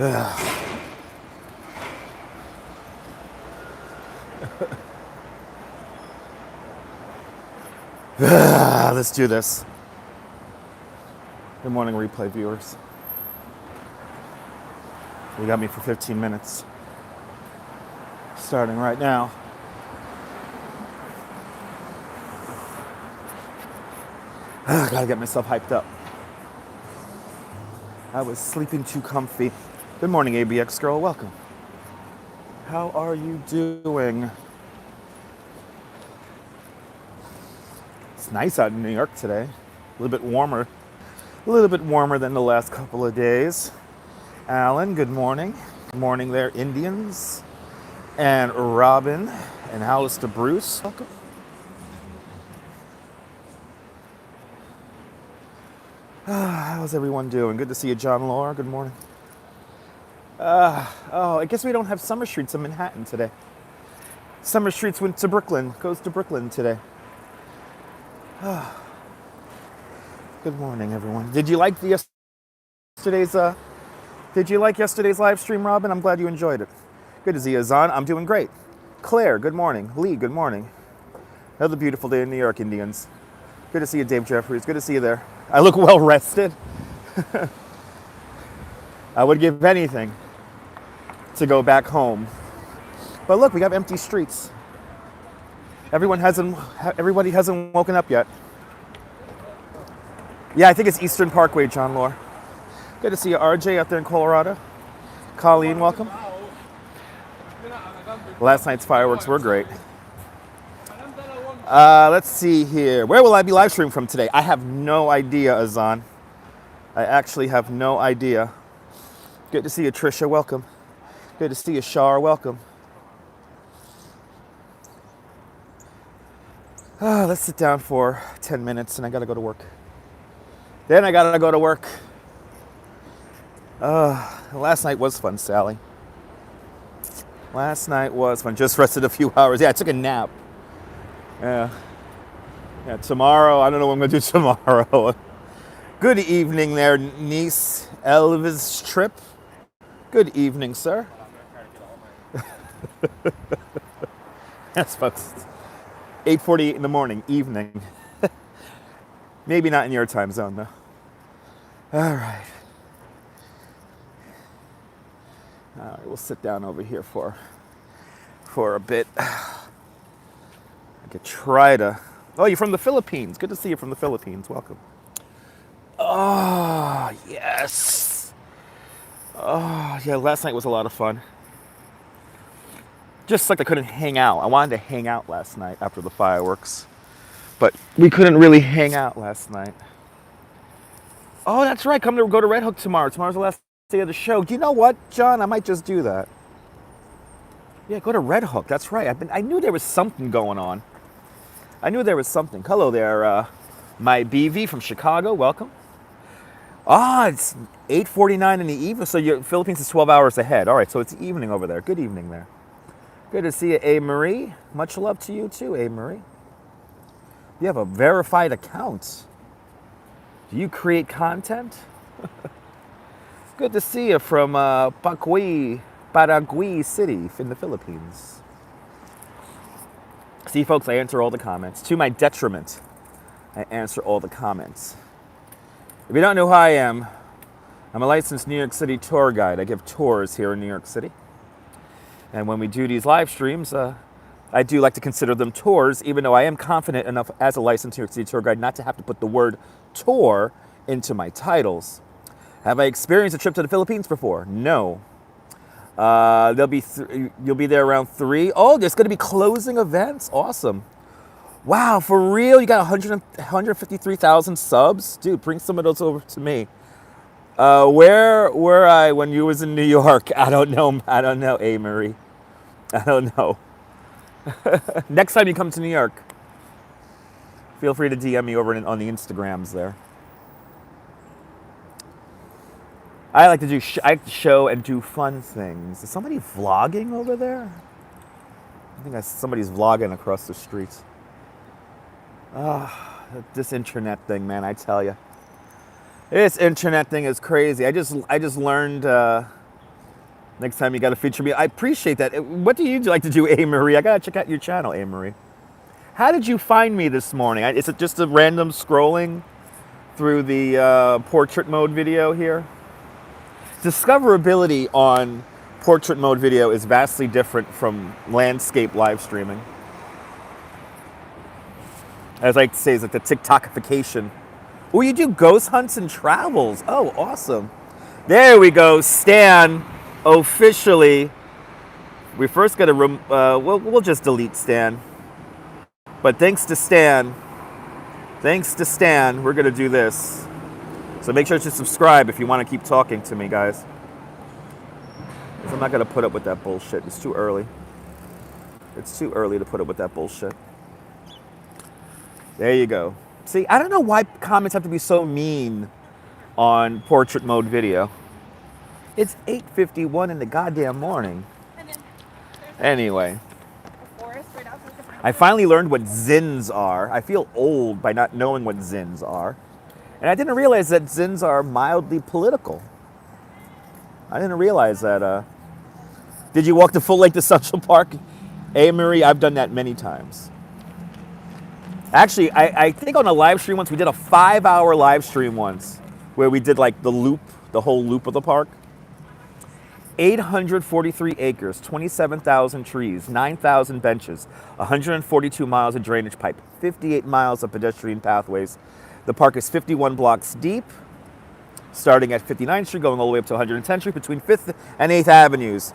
Let's do this. Good morning, replay viewers. You got me for 15 minutes. Starting right now. Gotta get myself hyped up. I was sleeping too comfy. Good morning, ABX girl. Welcome. How are you doing? It's nice out in New York today. A little bit warmer. A little bit warmer than the last couple of days. Alan, good morning. Good morning there, Indians. And Robin and Alistair Bruce. Welcome. How's everyone doing? Good to see you, John Laura. Good morning. I guess we don't have Summer Streets in Manhattan today. Summer Streets went to Brooklyn. Goes to Brooklyn today. Good morning, everyone. Did you like yesterday's live stream, Robin? I'm glad you enjoyed it. Good to see you, Zahn. I'm doing great. Claire, good morning. Lee, good morning. Another beautiful day in New York, Indians. Good to see you, Dave Jeffries. Good to see you there. I look well rested. I would give anything to go back home. But look, we got empty streets. Everybody hasn't woken up yet. Yeah, I think it's Eastern Parkway, John Lore. Good to see you, RJ, out there in Colorado. Colleen, welcome. Last night's fireworks were great. Let's see here. Where will I be live streaming from today? I have no idea, Azan. I actually have no idea. Good to see you, Trisha. Welcome. Good to see you, Shar. Welcome. Let's sit down for 10 minutes and I gotta go to work. Then I gotta go to work. Last night was fun, Sally. Last night was fun. Just rested a few hours. Yeah, I took a nap. Yeah, tomorrow, I don't know what I'm going to do tomorrow. Good evening there, niece Elvis Trip. Good evening, sir. Yes, folks. 8:48 in the morning, evening. Maybe not in your time zone, though. All right. We'll sit down over here for a bit. I could try to... Oh, you're from the Philippines. Good to see you from the Philippines. Welcome. Oh, yes. Oh, yeah, last night was a lot of fun. Just like I couldn't hang out. I wanted to hang out last night after the fireworks. But we couldn't really hang out last night. Oh, that's right. Go to Red Hook tomorrow. Tomorrow's the last day of the show. Do you know what, John? I might just do that. Yeah, go to Red Hook. That's right. I knew there was something going on. I knew there was something. Hello there, my BV from Chicago. Welcome. It's 8:49 in the evening. So your Philippines is 12 hours ahead. All right, so it's evening over there. Good evening there. Good to see you, A. Marie. Much love to you too, A. Marie. You have a verified account. Do you create content? Good to see you from Paraguay City in the Philippines. See, folks, I answer all the comments. To my detriment, I answer all the comments. If you don't know who I am, I'm a licensed New York City tour guide. I give tours here in New York City. And when we do these live streams, I do like to consider them tours, even though I am confident enough as a licensed New York City tour guide not to have to put the word tour into my titles. Have I experienced a trip to the Philippines before? No. You'll be there around 3. Oh, there's going to be closing events. Awesome. Wow, for real? You got 153,000 subs? Dude, bring some of those over to me. Where were I when you was in New York? I don't know, A. Marie. I don't know. Next time you come to New York, feel free to DM me over on the Instagrams there. I like to show and do fun things. Is somebody vlogging over there? I think somebody's vlogging across the street. This internet thing, man, I tell you. This internet thing is crazy. I just learned Next time you got to feature me. I appreciate that. What do you like to do, A. Marie? I got to check out your channel, A. Marie. How did you find me this morning? Is it just a random scrolling through the portrait mode video here? Discoverability on portrait mode video is vastly different from landscape live streaming. As I like to say, it's like the TikTokification. Oh, you do ghost hunts and travels. Oh, awesome. There we go. Stan, officially. We first got to, we'll just delete Stan. But thanks to Stan, we're going to do this. So make sure to subscribe if you want to keep talking to me, guys. Because I'm not going to put up with that bullshit. It's too early. It's too early to put up with that bullshit. There you go. See, I don't know why comments have to be so mean on portrait mode video. It's 8:51 in the goddamn morning. Anyway. I finally learned what zins are. I feel old by not knowing what zins are. And I didn't realize that zins are mildly political. I didn't realize that. Did you walk the full length of Central Park? A. Marie, I've done that many times. Actually, I think on a live stream once, we did a 5-hour live stream once where we did like the loop, the whole loop of the park. 843 acres, 27,000 trees, 9,000 benches, 142 miles of drainage pipe, 58 miles of pedestrian pathways. The park is 51 blocks deep, starting at 59th Street, going all the way up to 110th Street, between 5th and 8th Avenues.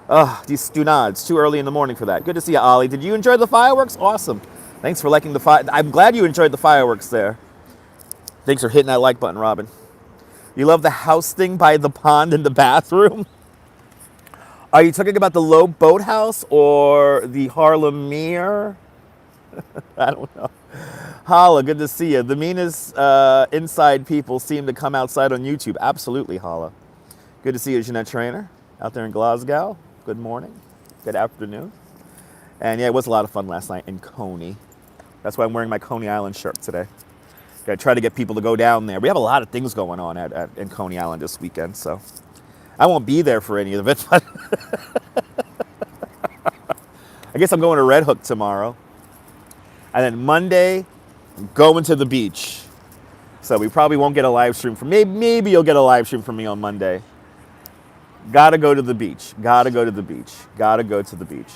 Ugh, these do nods. Too early in the morning for that. Good to see you, Ollie. Did you enjoy the fireworks? Awesome. Thanks for liking the I'm glad you enjoyed the fireworks there. Thanks for hitting that like button, Robin. You love the house thing by the pond in the bathroom? Are you talking about the Loeb Boathouse or the Harlem Mere? I don't know. Holla, good to see you. The meanest inside people seem to come outside on YouTube. Absolutely, Holla. Good to see you, Jeanette Trainer, out there in Glasgow. Good morning. Good afternoon. And yeah, it was a lot of fun last night in Coney. That's why I'm wearing my Coney Island shirt today. Gotta try to get people to go down there. We have a lot of things going on in Coney Island this weekend, so I won't be there for any of it, but I guess I'm going to Red Hook tomorrow. And then Monday, I'm going to the beach. So we probably won't get a live stream from maybe you'll get a live stream from me on Monday. Gotta go to the beach. Gotta go to the beach. Gotta go to the beach.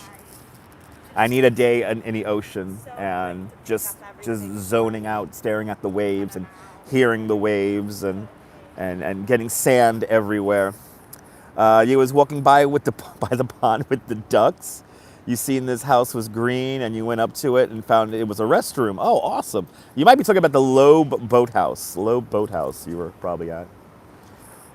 I need a day in the ocean and just zoning out, staring at the waves and hearing the waves and getting sand everywhere. You was walking by the pond with the ducks. You seen this house was green and you went up to it and found it was a restroom. Oh, awesome. You might be talking about the Loeb Boathouse. Loeb Boathouse you were probably at.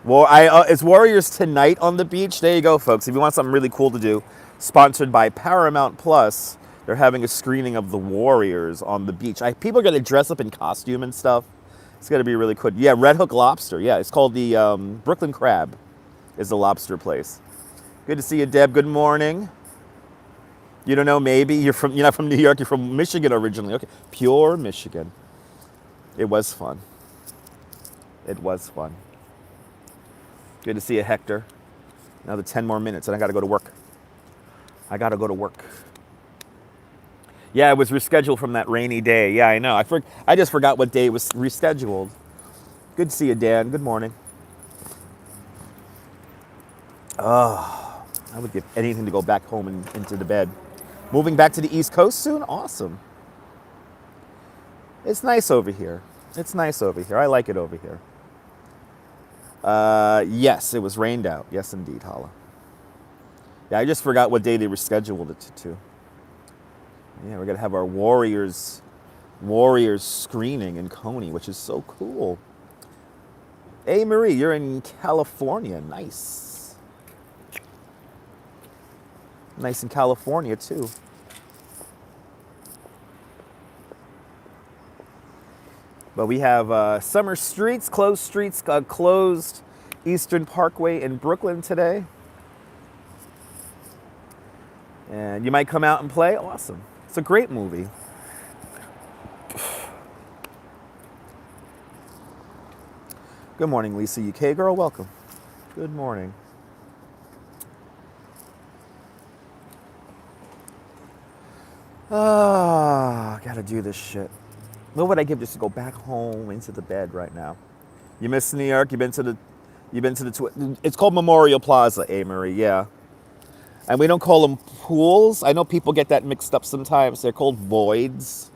Well, it's Warriors tonight on the beach. There you go, folks. If you want something really cool to do, sponsored by Paramount Plus, they're having a screening of the Warriors on the beach. People are going to dress up in costume and stuff. It's going to be really cool. Yeah, Red Hook Lobster. Yeah, it's called the Brooklyn Crab is the lobster place. Good to see you, Deb. Good morning. You don't know, maybe you're not from New York, you're from Michigan originally. Okay, pure Michigan. It was fun. It was fun. Good to see you, Hector. Another 10 more minutes and I got to go to work. Yeah, it was rescheduled from that rainy day. Yeah, I know. I just forgot what day it was rescheduled. Good to see you, Dan. Good morning. Oh, I would give anything to go back home and into the bed. Moving back to the East Coast soon? Awesome. It's nice over here. I like it over here. Yes, it was rained out. Yes, indeed, Hala. Yeah, I just forgot what day they rescheduled it to. Yeah, we're going to have our Warriors screening in Coney, which is so cool. Hey, Marie, you're in California. Nice. Nice in California, too. But we have summer streets, closed Eastern Parkway in Brooklyn today. And you might come out and play. Awesome. It's a great movie. Good morning, Lisa UK girl. Welcome. Good morning. Ah, gotta do this shit. What would I give just to go back home into the bed right now? You miss New York? It's called Memorial Plaza, Amory, yeah. And we don't call them pools. I know people get that mixed up sometimes. They're called voids.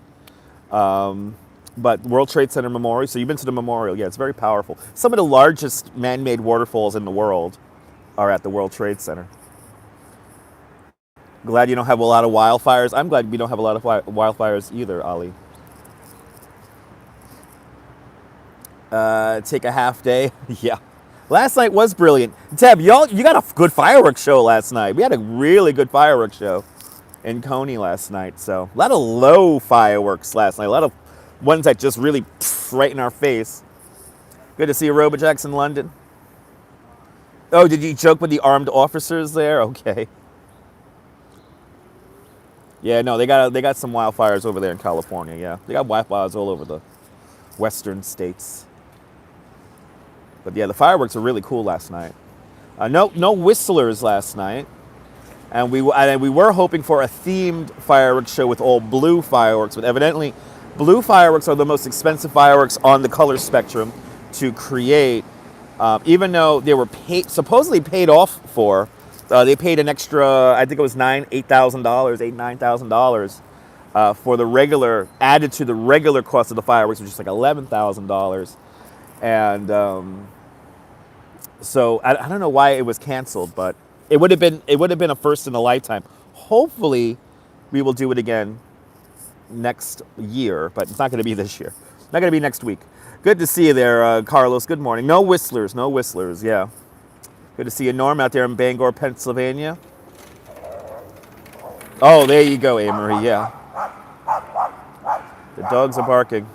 But World Trade Center Memorial. So you've been to the Memorial. Yeah, it's very powerful. Some of the largest man-made waterfalls in the world are at the World Trade Center. Glad you don't have a lot of wildfires. I'm glad we don't have a lot of wildfires either, Ali. Take a half day. Yeah. Last night was brilliant. Deb, you got a good fireworks show last night. We had a really good fireworks show in Coney last night. So a lot of low fireworks last night. A lot of ones that just really right in our face. Good to see you, Robojacks in London. Oh, did you joke with the armed officers there? Okay. Yeah, no, they got some wildfires over there in California. Yeah, they got wildfires all over the western states. But yeah, the fireworks were really cool last night. No whistlers last night, and we were hoping for a themed fireworks show with all blue fireworks. But evidently, blue fireworks are the most expensive fireworks on the color spectrum to create. Even though they were supposedly paid off for, they paid an extra. I think it was $9,000 for the regular, added to the regular cost of the fireworks, which is like $11,000, and. So I don't know why it was canceled, but it would have been a first in a lifetime. Hopefully, we will do it again next year, but it's not going to be this year. Not going to be next week. Good to see you there, Carlos. Good morning. No whistlers. Yeah. Good to see you, Norm, out there in Bangor, Pennsylvania. Oh, there you go, Amory. Yeah. The dogs are barking.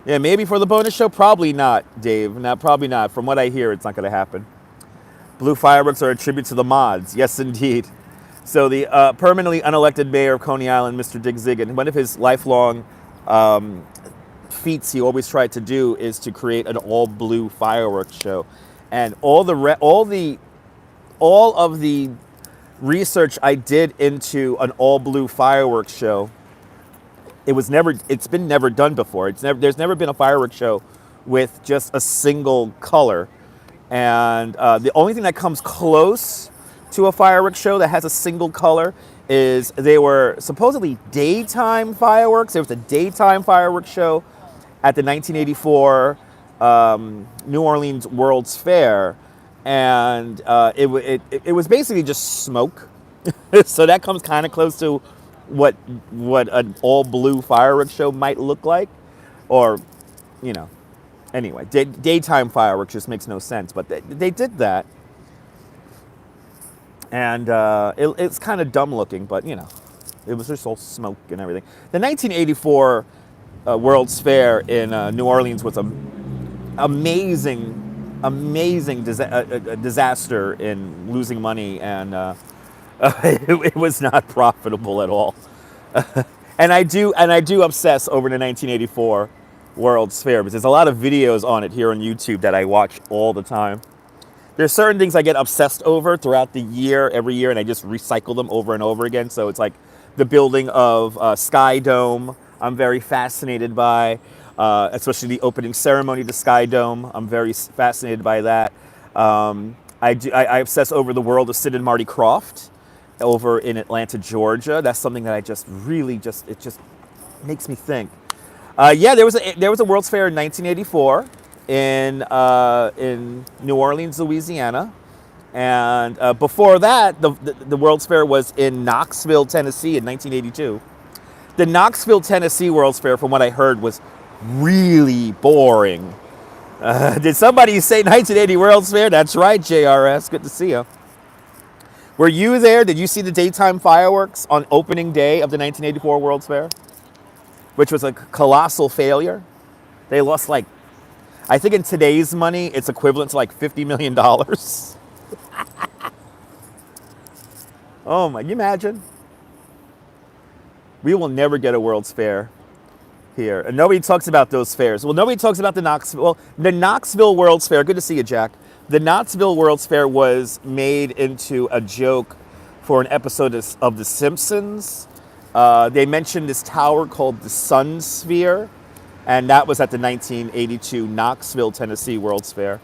Yeah, maybe for the bonus show? Probably not, Dave. No, probably not. From what I hear, it's not going to happen. Blue fireworks are a tribute to the mods. Yes, indeed. So the permanently unelected mayor of Coney Island, Mr. Dick Ziggin, one of his lifelong feats he always tried to do is to create an all-blue fireworks show. And all of the research I did into an all-blue fireworks show, it's been never done before. There's never been a fireworks show with just a single color. And the only thing that comes close to a fireworks show that has a single color is they were supposedly daytime fireworks. There was a daytime fireworks show at the 1984 New Orleans World's Fair. And it was basically just smoke. So that comes kind of close to what an all-blue fireworks show might look like, or, anyway, daytime fireworks just makes no sense, but they did that, and it's kind of dumb looking, but it was just all smoke and everything. The 1984 World's Fair in New Orleans was an amazing disaster in losing money, and it was not profitable at all. and I do obsess over the 1984 World's Fair because there's a lot of videos on it here on YouTube that I watch all the time. There's certain things I get obsessed over throughout the year, every year, and I just recycle them over and over again. So it's like the building of Sky Dome, I'm very fascinated by, especially the opening ceremony to Sky Dome. I'm very fascinated by that. I obsess over the world of Sid and Marty Krofft over in Atlanta, Georgia. That's something that it just makes me think. Yeah, there was a World's Fair in 1984 in New Orleans, Louisiana, and before that, the World's Fair was in Knoxville, Tennessee, in 1982. The Knoxville, Tennessee World's Fair, from what I heard, was really boring. Did somebody say 1980 World's Fair? That's right, JRS. Good to see you. Were you there? Did you see the daytime fireworks on opening day of the 1984 World's Fair? Which was a colossal failure. They lost I think in today's money, it's equivalent to $50 million. Oh my, can you imagine? We will never get a World's Fair here. And nobody talks about those fairs. Well, nobody talks about the Knoxville World's Fair. Good to see you, Jack. The Knoxville World's Fair was made into a joke for an episode of The Simpsons. They mentioned this tower called the Sun Sphere, and that was at the 1982 Knoxville, Tennessee World's Fair.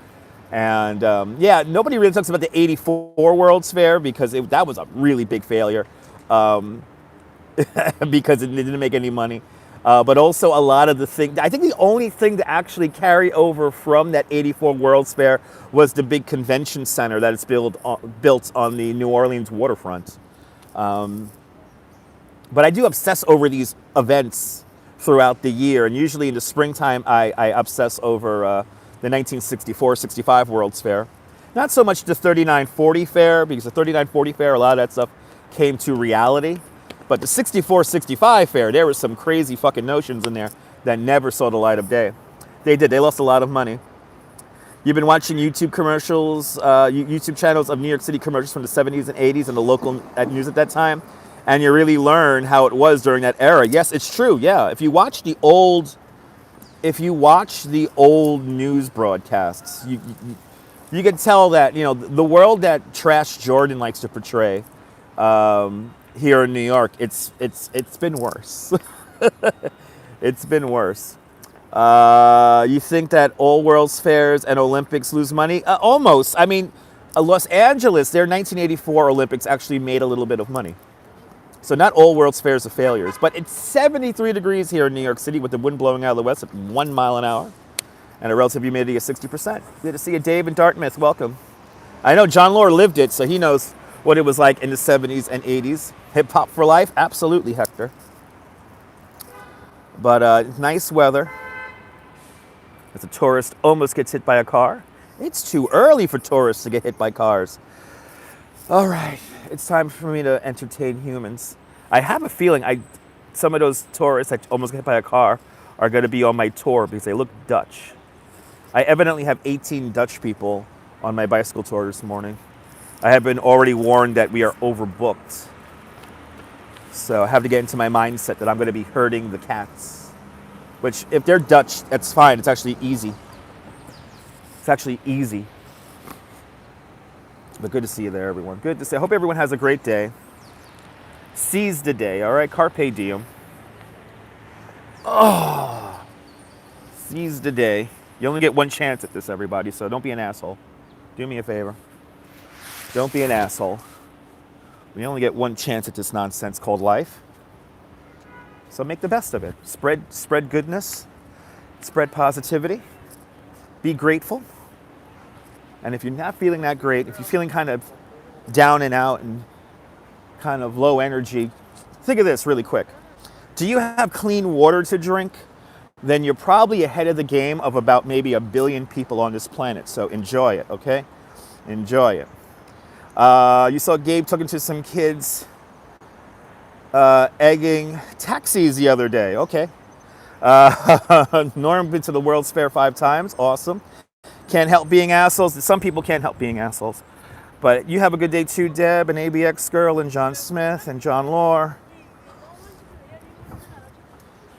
And yeah, nobody really talks about the 84 World's Fair because that was a really big failure because it didn't make any money. But also a lot of the things, I think the only thing to actually carry over from that 84 World's Fair was the big convention center that is built on the New Orleans waterfront. But I do obsess over these events throughout the year, and usually in the springtime I obsess over the 1964-65 World's Fair. Not so much the 39-40 fair, because the 39-40 fair, a lot of that stuff came to reality. But the 64-65 fair, there were some crazy fucking notions in there that never saw the light of day. They did. They lost a lot of money. You've been watching YouTube commercials, YouTube channels of New York City commercials from the 70s and 80s and the local news at that time, and you really learn how it was during that era. Yes, it's true. Yeah, if you watch the old news broadcasts, you can tell that the world that Trash Jordan likes to portray here in New York, it's been worse. It's been worse. You think that all World's Fairs and Olympics lose money? Almost. I mean, Los Angeles, their 1984 Olympics actually made a little bit of money. So not all World's Fairs are failures, but it's 73 degrees here in New York City with the wind blowing out of the west at 1 mile an hour and a relative humidity of 60%. Good to see you, Dave in Dartmouth. Welcome. I know John Lore lived it, so he knows what it was like in the 70s and 80s. Hip hop for life? Absolutely, Hector. But nice weather. As a tourist almost gets hit by a car. It's too early for tourists to get hit by cars. All right, it's time for me to entertain humans. I have a feeling some of those tourists that almost get hit by a car are going to be on my tour because they look Dutch. I evidently have 18 Dutch people on my bicycle tour this morning. I have been already warned that we are overbooked. So I have to get into my mindset that I'm going to be herding the cats. Which, if they're Dutch, that's fine. It's actually easy. It's actually easy. But good to see you there, everyone. Good to see. I hope everyone has a great day. Seize the day, all right? Carpe diem. Oh, seize the day. You only get one chance at this, everybody, so don't be an asshole. Do me a favor. Don't be an asshole. We only get one chance at this nonsense called life. So make the best of it. Spread goodness. Spread positivity. Be grateful. And if you're not feeling that great, if you're feeling kind of down and out and kind of low energy, think of this really quick. Do you have clean water to drink? Then you're probably ahead of the game of about maybe 1 billion people on this planet. So enjoy it, okay? Enjoy it. You saw Gabe talking to some kids egging taxis the other day. Okay. Norm been to the World's Fair 5 times. Awesome. Can't help being assholes. Some people can't help being assholes. But you have a good day too, Deb, and ABX Girl, and John Smith, and John Lore.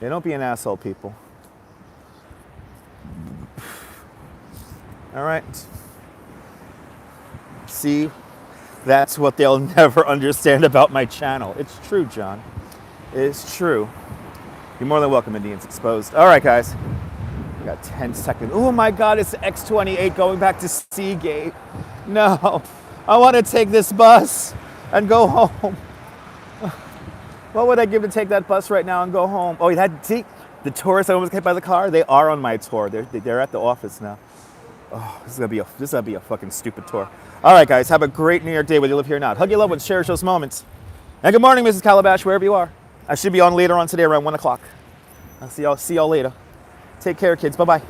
Yeah, don't be an asshole, people. All right. See, that's what they'll never understand about my channel. It's true, John. It's true. You're more than welcome, Indians Exposed. All right, guys. We got 10 seconds. Oh my God, it's the X28 going back to Seagate. No, I want to take this bus and go home. What would I give to take that bus right now and go home? Oh, see, the tourists I almost hit by the car, they are on my tour. They're at the office now. Oh, this is gonna be a fucking stupid tour. All right, guys, have a great New York day whether you live here or not. Hug your loved ones, cherish those moments. And good morning, Mrs. Calabash, wherever you are. I should be on later on today around 1 o'clock. I'll see y'all later. Take care, kids. Bye-bye.